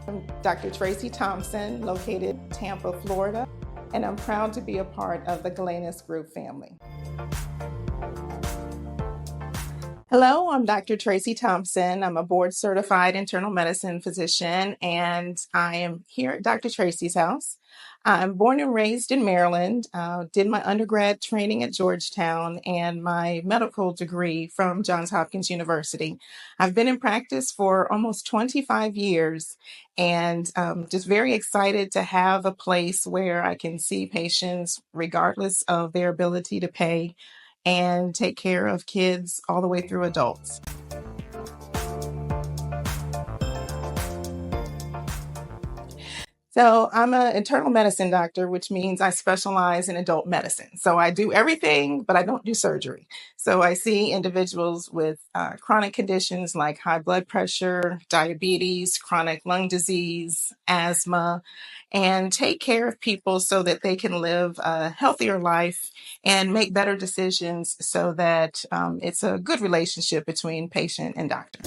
I'm Dr. Traci Thompson, located in Tampa, Florida, and I'm proud to be a part of the Galenus group family. Hello, I'm Dr. Traci Thompson. I'm a board-certified internal medicine physician, and I am here at Dr. Traci's house. I'm born and raised in Maryland, did my undergrad training at Georgetown and my medical degree from Hopkins University. I've been in practice for almost 25 years and just very excited to have a place where I can see patients regardless of their ability to pay and take care of kids all the way through adults. So I'm an internal medicine doctor, which means I specialize in adult medicine. So I do everything, but I don't do surgery. So I see individuals with chronic conditions like high blood pressure, diabetes, chronic lung disease, asthma, and take care of people so that they can live a healthier life and make better decisions so that it's a good relationship between patient and doctor.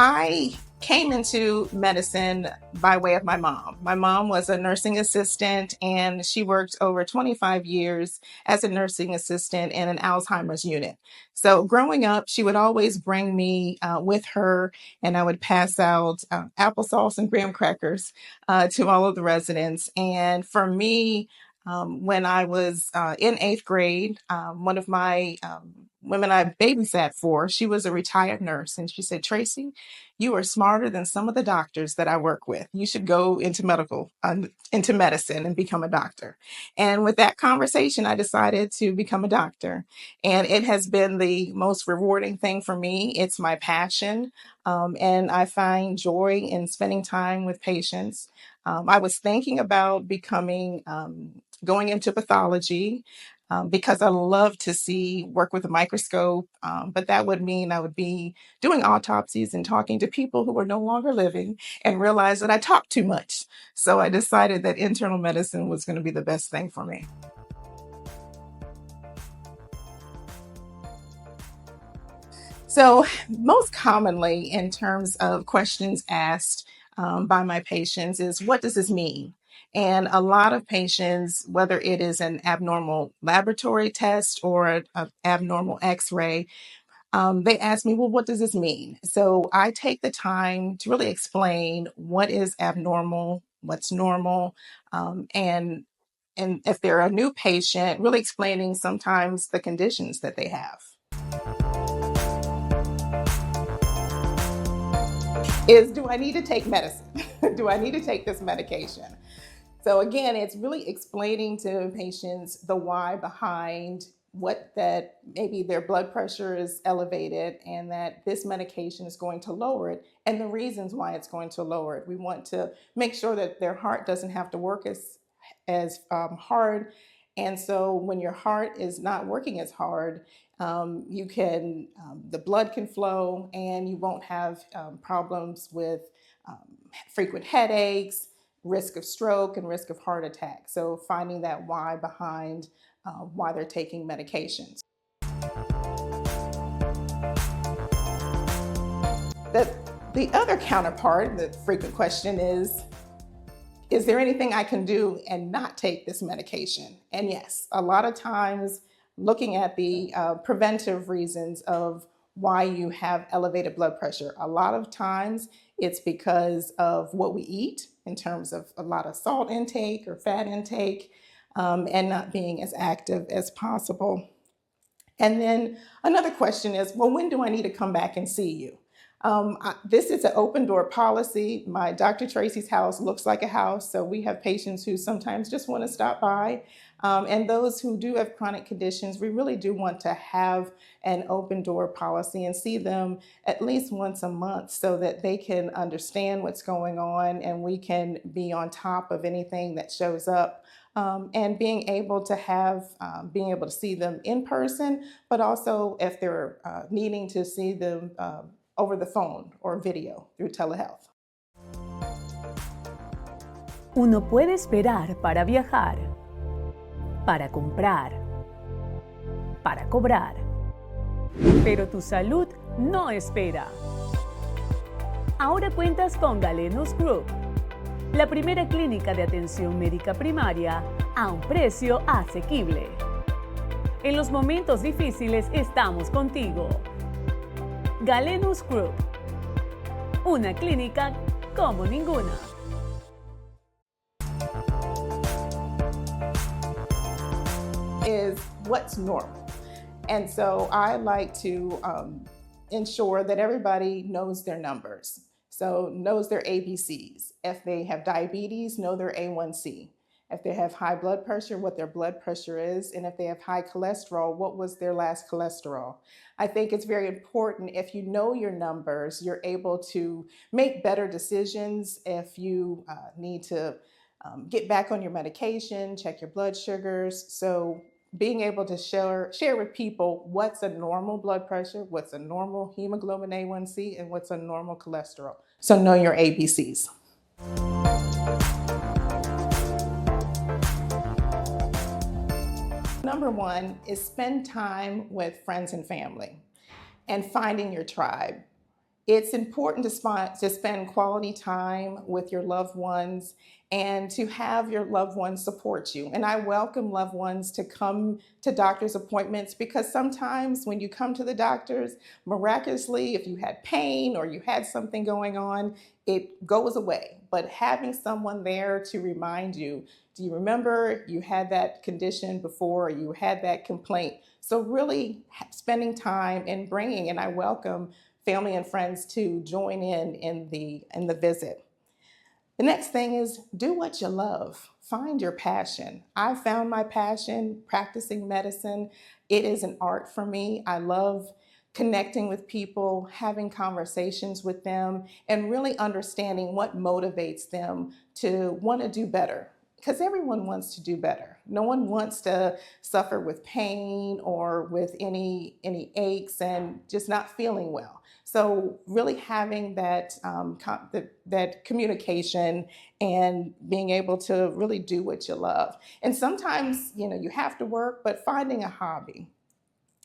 I came into medicine by way of my mom. My mom was a nursing assistant and she worked over 25 years as a nursing assistant in an Alzheimer's unit. So growing up, she would always bring me with her and I would pass out applesauce and graham crackers to all of the residents. And for me, when I was in 8th grade, one of my women I babysat for, she was a retired nurse. And she said, "Traci, you are smarter than some of the doctors that I work with. You should go into into medicine and become a doctor." And with that conversation, I decided to become a doctor. And it has been the most rewarding thing for me. It's my passion. And I find joy in spending time with patients. I was thinking about going into pathology because I love to work with a microscope, but that would mean I would be doing autopsies and talking to people who are no longer living and realize that I talk too much. So I decided that internal medicine was going to be the best thing for me. So most commonly in terms of questions asked by my patients is, what does this mean? And a lot of patients, whether it is an abnormal laboratory test or an abnormal x-ray, they ask me, well, what does this mean? So I take the time to really explain what is abnormal, what's normal, and if they're a new patient, really explaining sometimes the conditions that they have. Do I need to take medicine? Do I need to take this medication? So again, it's really explaining to patients the why behind that maybe their blood pressure is elevated and that this medication is going to lower it and the reasons why it's going to lower it. We want to make sure that their heart doesn't have to work as hard. And so when your heart is not working as hard, the blood can flow and you won't have problems with frequent headaches, risk of stroke, and risk of heart attack. So finding that why behind why they're taking medications. The other counterpart, the frequent question is there anything I can do and not take this medication? And yes, a lot of times looking at the preventive reasons of why you have elevated blood pressure. A lot of times it's because of what we eat in terms of a lot of salt intake or fat intake and not being as active as possible. And then another question is, well, when do I need to come back and see you? This is an open door policy. My Dr. Traci's house looks like a house, so we have patients who sometimes just want to stop by. And those who do have chronic conditions, we really do want to have an open door policy and see them at least once a month so that they can understand what's going on and we can be on top of anything that shows up. And being able to see them in person, but also if they're needing to see them over the phone or video through telehealth. Uno puede esperar para viajar, para comprar, para cobrar, pero tu salud no espera. Ahora cuentas con Galenus Group, la primera clínica de atención médica primaria a un precio asequible. En los momentos difíciles estamos contigo. Galenus Group, una clínica como ninguna. Is what's normal. And so I like to ensure that everybody knows their numbers. So knows their ABCs. If they have diabetes, know their A1C. If they have high blood pressure, what their blood pressure is. And if they have high cholesterol, what was their last cholesterol. I think it's very important if you know your numbers, you're able to make better decisions if you need to get back on your medication, check your blood sugars. So being able to share with people what's a normal blood pressure, what's a normal hemoglobin A1C, and what's a normal cholesterol. So know your ABCs. Number one is spend time with friends and family and finding your tribe. It's important to spend quality time with your loved ones and to have your loved ones support you. And I welcome loved ones to come to doctor's appointments because sometimes when you come to the doctors, miraculously, if you had pain or you had something going on, it goes away. But having someone there to remind you, do you remember you had that condition before, or you had that complaint? So really spending time and bringing, and I welcome family and friends to join in the visit. The next thing is do what you love. Find your passion. I found my passion practicing medicine. It is an art for me. I love connecting with people, having conversations with them, and really understanding what motivates them to want to do better. Because everyone wants to do better. No one wants to suffer with pain or with any aches and just not feeling well. So really having that communication and being able to really do what you love. And sometimes, you have to work, but finding a hobby.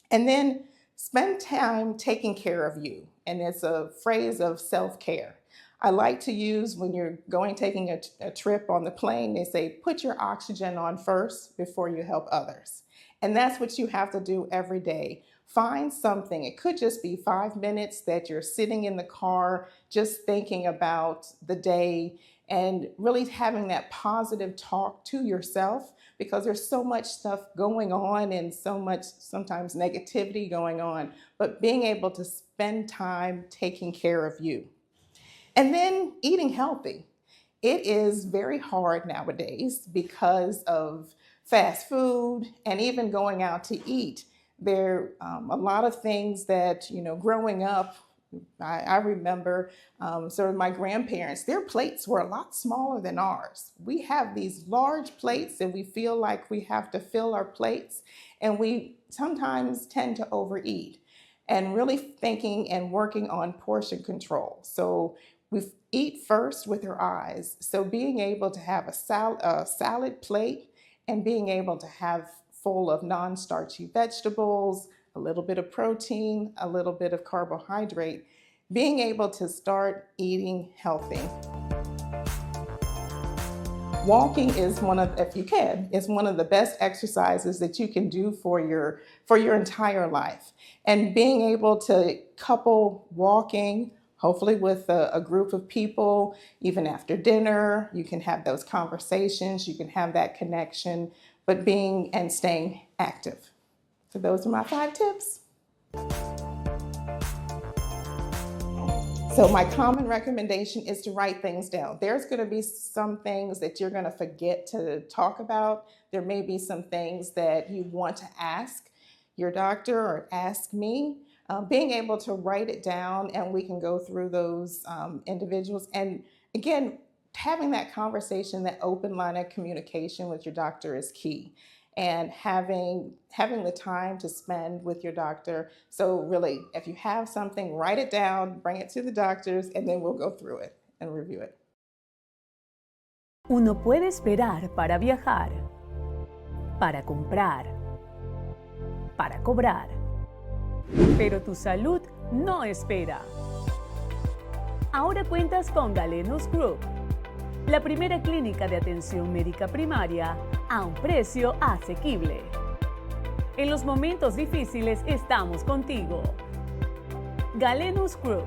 And then spend time taking care of you. And it's a phrase of self-care. I like to use when you're taking a trip on the plane, they say, put your oxygen on first before you help others. And that's what you have to do every day. Find something. It could just be 5 minutes that you're sitting in the car, just thinking about the day and really having that positive talk to yourself because there's so much stuff going on and so much sometimes negativity going on, but being able to spend time taking care of you. And then eating healthy. It is very hard nowadays because of fast food and even going out to eat. There are a lot of things that, growing up, I remember sort of my grandparents, their plates were a lot smaller than ours. We have these large plates and we feel like we have to fill our plates and we sometimes tend to overeat and really thinking and working on portion control. So we eat first with our eyes. So being able to have a salad plate and being able to have full of non-starchy vegetables, a little bit of protein, a little bit of carbohydrate, being able to start eating healthy. Walking is if you can, is one of the best exercises that you can do for your entire life. And being able to couple walking, hopefully with a group of people, even after dinner, you can have those conversations, you can have that connection, but being and staying active. So those are my 5 tips. So my common recommendation is to write things down. There's going to be some things that you're going to forget to talk about. There may be some things that you want to ask your doctor or ask me. Being able to write it down and we can go through those individuals. And again, having that conversation, that open line of communication with your doctor is key. And having the time to spend with your doctor. So really, if you have something, write it down, bring it to the doctors, and then we'll go through it and review it. Uno puede esperar para viajar, para comprar, para cobrar, pero tu salud no espera. Ahora cuentas con Galenus Group, la primera clínica de atención médica primaria a un precio asequible. En los momentos difíciles estamos contigo. Galenus Group,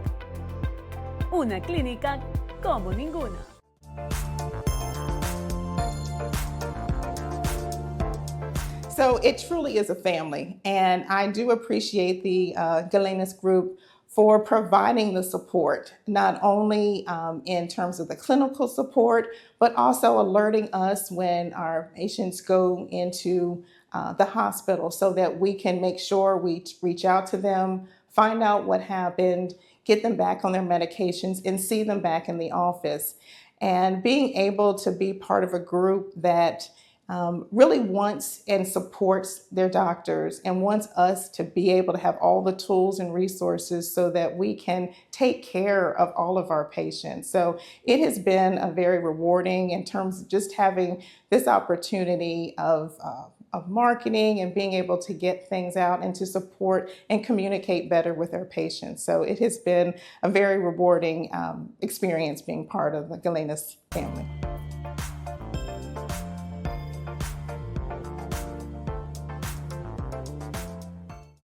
una clínica como ninguna. So it truly is a family, and I do appreciate the Galenus Group for providing the support, not only in terms of the clinical support, but also alerting us when our patients go into the hospital so that we can make sure we reach out to them, find out what happened, get them back on their medications, and see them back in the office. And being able to be part of a group that really wants and supports their doctors and wants us to be able to have all the tools and resources so that we can take care of all of our patients. So it has been a very rewarding in terms of just having this opportunity of marketing and being able to get things out and to support and communicate better with our patients. So it has been a very rewarding experience being part of the Galenus family.